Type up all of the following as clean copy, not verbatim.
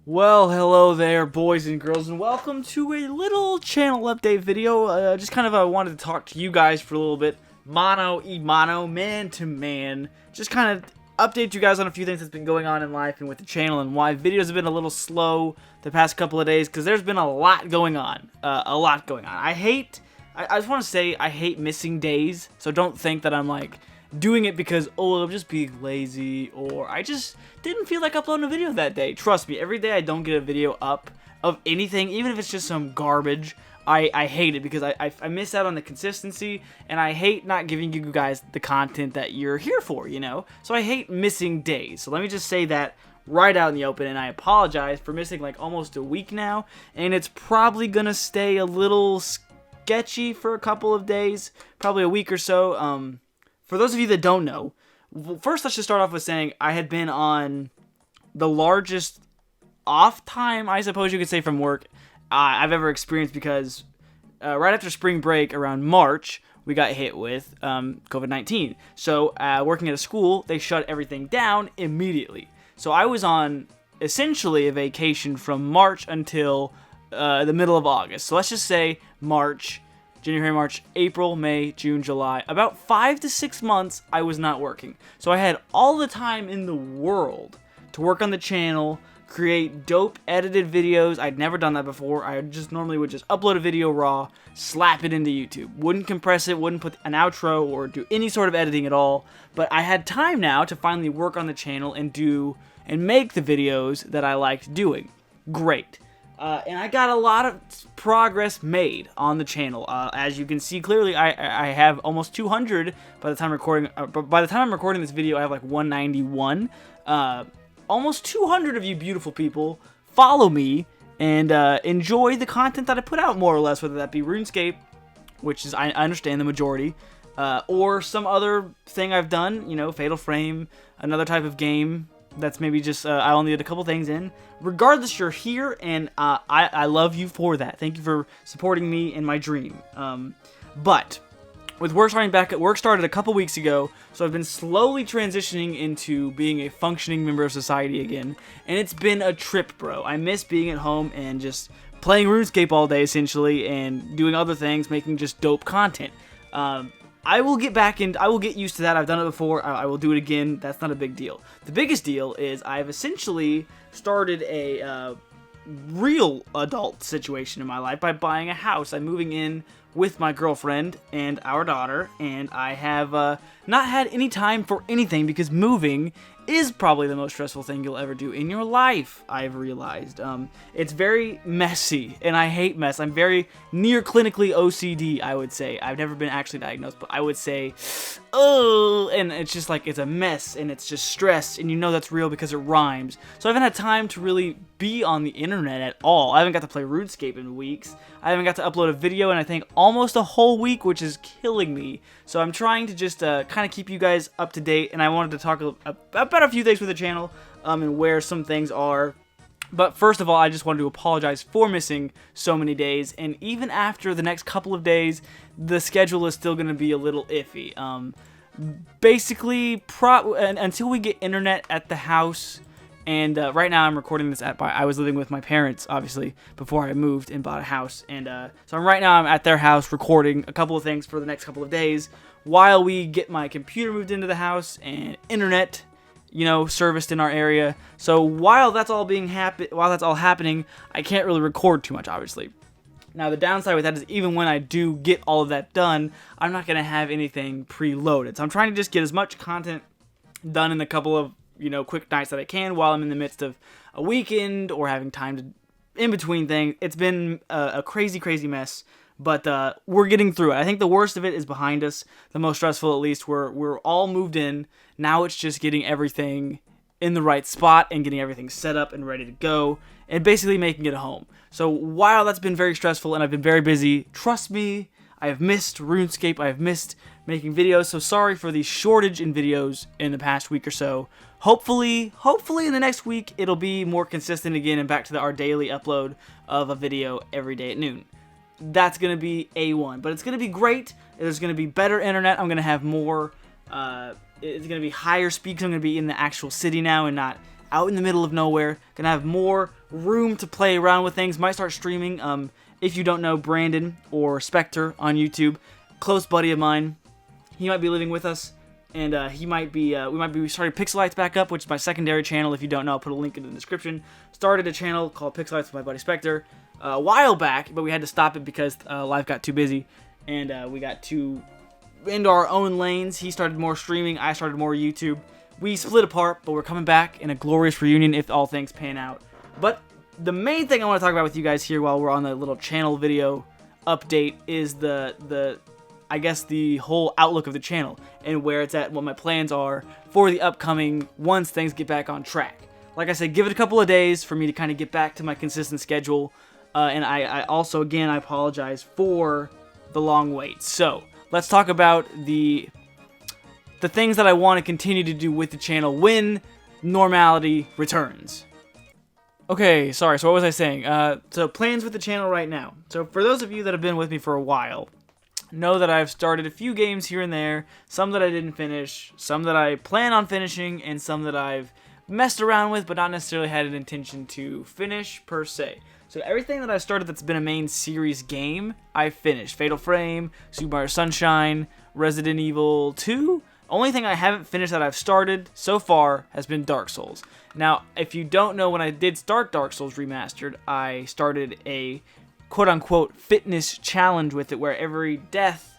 Well, hello there, boys and girls, and welcome to a little channel update video. Just kind of wanted to talk to you guys for a little bit, mano, man to man. Just kind of update you guys on a few things that's been going on in life and with the channel, and why videos have been a little slow the past couple of days, because there's been a lot going on. I just want to say I hate missing days, so don't think that I'm like doing it because, oh, I'm just being lazy, or I just didn't feel like uploading a video that day. Trust me, every day I don't get a video up of anything, even if it's just some garbage, I hate it because I miss out on the consistency, and I hate not giving you guys the content that you're here for, you know? So I hate missing days. So let me just say that right out in the open, and I apologize for missing like almost a week now, and it's probably gonna stay a little sketchy for a couple of days, probably a week or so. For those of you that don't know, first let's just start off with saying I had been on the largest off time, I suppose you could say, from work I've ever experienced, because right after spring break around March, we got hit with COVID-19. So working at a school, they shut everything down immediately. So I was on essentially a vacation from March until the middle of August. So let's just say January, March, April, May, June, July. About 5 to 6 months I was not working. So I had all the time in the world to work on the channel, create dope edited videos. I'd never done that before. I just normally would just upload a video raw, slap it into YouTube. Wouldn't compress it, wouldn't put an outro or do any sort of editing at all. But I had time now to finally work on the channel and make the videos that I liked doing. Great. And I got a lot of progress made on the channel. As you can see clearly, I have almost 200 by the time recording. By the time I'm recording this video, I have like 191. Almost 200 of you beautiful people follow me and enjoy the content that I put out, more or less, whether that be Runescape, which is, I understand, the majority, or some other thing I've done, you know, Fatal Frame, another type of game that's maybe just I only did a couple things in. Regardless, you're here, and I love you for that. Thank you for supporting me in my dream. But with work starting back, work started a couple weeks ago, so I've been slowly transitioning into being a functioning member of society again, and it's been a trip, bro. I miss being at home and just playing RuneScape all day, essentially, and doing other things, making just dope content. I will get back in. I will get used to that. I've done it before. I will do it again. That's not a big deal. The biggest deal is I've essentially started a real adult situation in my life by buying a house. I'm moving in with my girlfriend and our daughter, and I have not had any time for anything, because moving is probably the most stressful thing you'll ever do in your life, I've realized. It's very messy, and I hate mess. I'm very near clinically OCD, I would say. I've never been actually diagnosed, but I would say, oh, and it's just like, it's a mess, and it's just stress, and you know that's real because it rhymes. So I haven't had time to really be on the internet at all. I haven't got to play RuneScape in weeks. I haven't got to upload a video in, I think, almost a whole week, which is killing me. So I'm trying to just kind of keep you guys up to date, and I wanted to talk about a few things with the channel and where some things are. But first of all, I just wanted to apologize for missing so many days, and even after the next couple of days, the schedule is still going to be a little iffy. Basically, until we get internet at the house. And right now I'm recording this I was living with my parents, obviously, before I moved and bought a house. And so right now I'm at their house recording a couple of things for the next couple of days while we get my computer moved into the house and internet, you know, serviced in our area. So while that's all happening, I can't really record too much, obviously. Now the downside with that is, even when I do get all of that done, I'm not going to have anything preloaded. So I'm trying to just get as much content done in a couple of, you know, quick nights that I can while I'm in the midst of a weekend or having time to in between things. It's been a crazy mess, but we're getting through it. I think the worst of it is behind us, the most stressful at least. We're all moved in. Now it's just getting everything in the right spot and getting everything set up and ready to go and basically making it a home. So while that's been very stressful and I've been very busy, trust me, I have missed RuneScape. I have missed making videos, so sorry for the shortage in videos in the past week or so. Hopefully in the next week, it'll be more consistent again and back to our daily upload of a video every day at noon. That's going to be A1, but it's going to be great. There's going to be better internet. I'm going to have more, it's going to be higher speed because I'm going to be in the actual city now and not out in the middle of nowhere. Gonna have more room to play around with things. Might start streaming. If you don't know Brandon or Spectre on YouTube, close buddy of mine, he might be living with us, and we might be starting Pixelites back up, which is my secondary channel. If you don't know, I'll put a link in the description. Started a channel called Pixelites with my buddy Spectre a while back, but we had to stop it because life got too busy, and we got too into our own lanes. He started more streaming, I started more YouTube. We split apart, but we're coming back in a glorious reunion if all things pan out. But the main thing I want to talk about with you guys here while we're on the little channel video update is I guess the whole outlook of the channel and where it's at, what my plans are for the upcoming once things get back on track. Like I said, give it a couple of days for me to kind of get back to my consistent schedule. And I also, again, I apologize for the long wait. So let's talk about the things that I want to continue to do with the channel when normality returns. Okay, sorry, so what was I saying? So plans with the channel right now. So for those of you that have been with me for a while, know that I've started a few games here and there, some that I didn't finish, some that I plan on finishing, and some that I've messed around with but not necessarily had an intention to finish per se. So everything that I've started that's been a main series game, I've finished. Fatal Frame, Super Mario Sunshine, Resident Evil 2. Only thing I haven't finished that I've started so far has been Dark Souls. Now, if you don't know, when I did start Dark Souls Remastered, I started a quote-unquote fitness challenge with it, where every death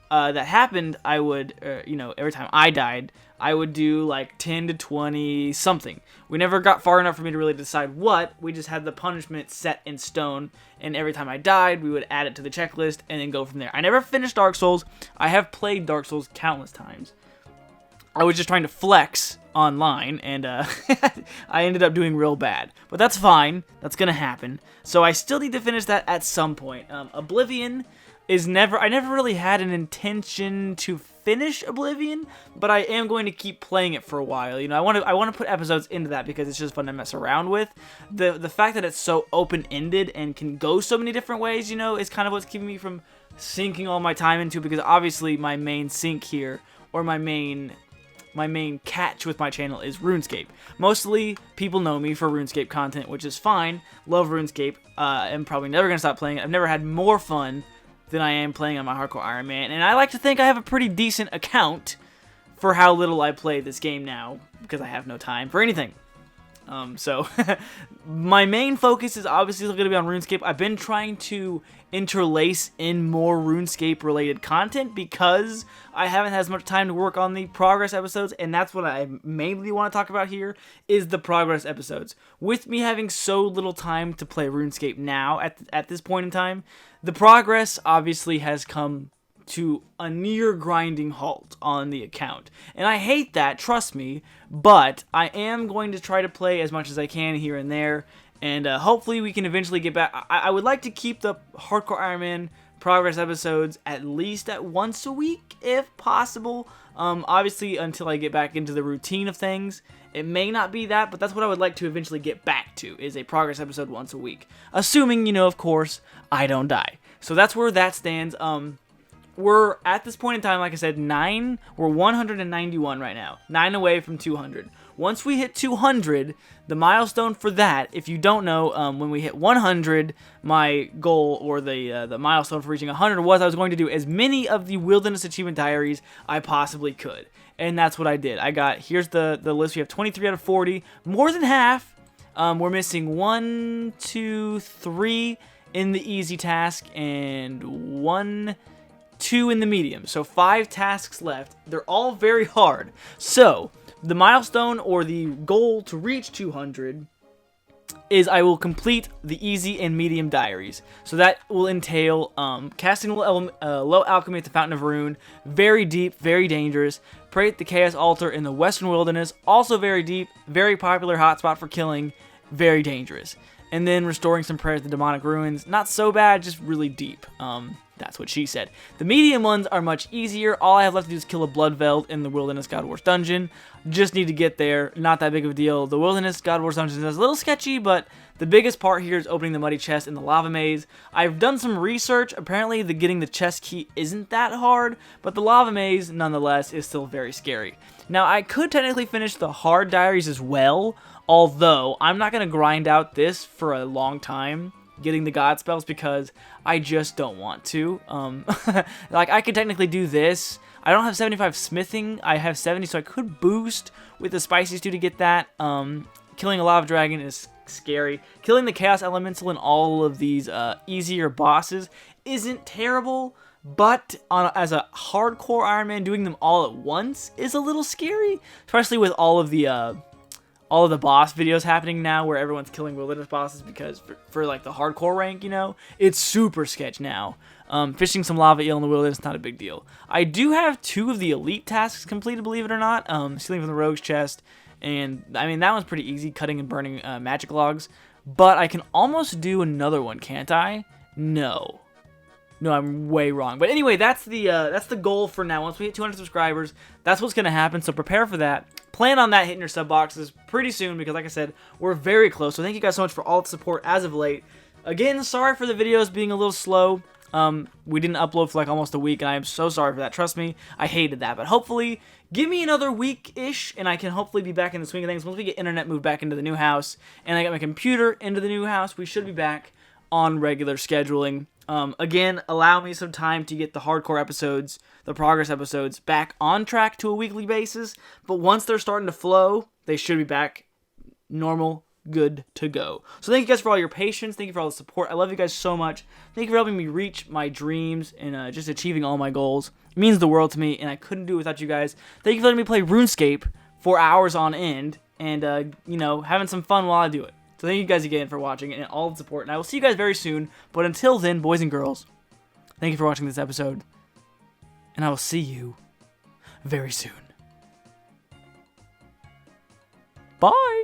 that happened, I would, every time I died, I would do like 10 to 20 something. We never got far enough for me to really decide what. We just had the punishment set in stone, and every time I died, we would add it to the checklist and then go from there. I never finished Dark Souls. I have played Dark Souls countless times. I was just trying to flex online, and I ended up doing real bad. But that's fine. That's gonna happen. So I still need to finish that at some point. Oblivion is I never really had an intention to finish Oblivion, but I am going to keep playing it for a while. You know, I want to put episodes into that because it's just fun to mess around with. The fact that it's so open-ended and can go so many different ways, you know, is kind of what's keeping me from sinking all my time into it, because obviously my main sink here, or my main catch with my channel, is RuneScape. Mostly people know me for RuneScape content, which is fine. Love RuneScape. I'm probably never going to stop playing it. I've never had more fun than I am playing on my Hardcore Iron Man, and I like to think I have a pretty decent account for how little I play this game now, because I have no time for anything. So my main focus is obviously going to be on RuneScape. I've been trying to interlace in more RuneScape related content because I haven't had as much time to work on the progress episodes, and that's what I mainly want to talk about here, is the progress episodes. With me having so little time to play RuneScape now at this point in time, the progress obviously has come to a near grinding halt on the account. And I hate that, trust me, but I am going to try to play as much as I can here and there, and hopefully we can eventually get back. I would like to keep the Hardcore Iron Man progress episodes at least at once a week, if possible. Obviously, until I get back into the routine of things. It may not be that, but that's what I would like to eventually get back to, is a progress episode once a week. Assuming, you know, of course, I don't die. So that's where that stands. We're, at this point in time, like I said, we're 191 right now. 9 away from 200. Once we hit 200, the milestone for that, if you don't know, when we hit 100, my goal, or the milestone for reaching 100 was I was going to do as many of the Wilderness Achievement Diaries I possibly could. And that's what I did. Here's the list. We have 23 out of 40. More than half. We're missing 1, 2, 3 in the easy task, and 1, 2 in the medium. So 5 tasks left. They're all very hard. So the milestone, or the goal to reach 200, is I will complete the easy and medium diaries. So that will entail casting low alchemy at the Fountain of Rune, very deep, very dangerous. Pray at the Chaos Altar in the Western Wilderness, also very deep, very popular hotspot for killing, very dangerous. And then restoring some prayers to demonic ruins, not so bad, just really deep. That's what she said. The medium ones are much easier. All I have left to do is kill a Bloodveld in the Wilderness God Wars dungeon. Just need to get there. Not that big of a deal. The Wilderness God Wars dungeon is a little sketchy, but the biggest part here is opening the muddy chest in the lava maze. I've done some research. Apparently, getting the chest key isn't that hard, but the lava maze, nonetheless, is still very scary. Now, I could technically finish the hard diaries as well Although, I'm not going to grind out this for a long time, getting the god spells, because I just don't want to. Like, I could technically do this. I don't have 75 smithing. I have 70, so I could boost with the spicy stew to get that. Killing a lava dragon is scary. Killing the chaos elemental in all of these easier bosses isn't terrible, but as a hardcore Iron Man, doing them all at once is a little scary, especially with all of the boss videos happening now where everyone's killing wilderness bosses, because for like the hardcore rank, you know, it's super sketch now. Fishing some lava eel in the wilderness, not a big deal. I do have 2 of the elite tasks completed, believe it or not. Stealing from the rogue's chest, and I mean, that one's pretty easy, cutting and burning magic logs. But I can almost do another one, can't I? No, I'm way wrong. But anyway, that's the goal for now. Once we hit 200 subscribers, that's what's gonna happen. So prepare for that. Plan on that hitting your sub boxes pretty soon, because like I said, we're very close. So thank you guys so much for all the support as of late. Again, sorry for the videos being a little slow. We didn't upload for like almost a week, and I am so sorry for that. Trust me, I hated that. But hopefully, give me another week-ish, and I can hopefully be back in the swing of things. Once we get internet moved back into the new house, and I get my computer into the new house, we should be back on regular scheduling. Again, allow me some time to get the hardcore episodes, the progress episodes, back on track to a weekly basis. But once they're starting to flow, they should be back normal, good to go. So thank you guys for all your patience. Thank you for all the support. I love you guys so much. Thank you for helping me reach my dreams and just achieving all my goals. It means the world to me, and I couldn't do it without you guys. Thank you for letting me play Runescape for hours on end, and you know, having some fun while I do it. So thank you guys again for watching and all the support, and I will see you guys very soon. But until then, boys and girls, thank you for watching this episode, and I will see you very soon. Bye!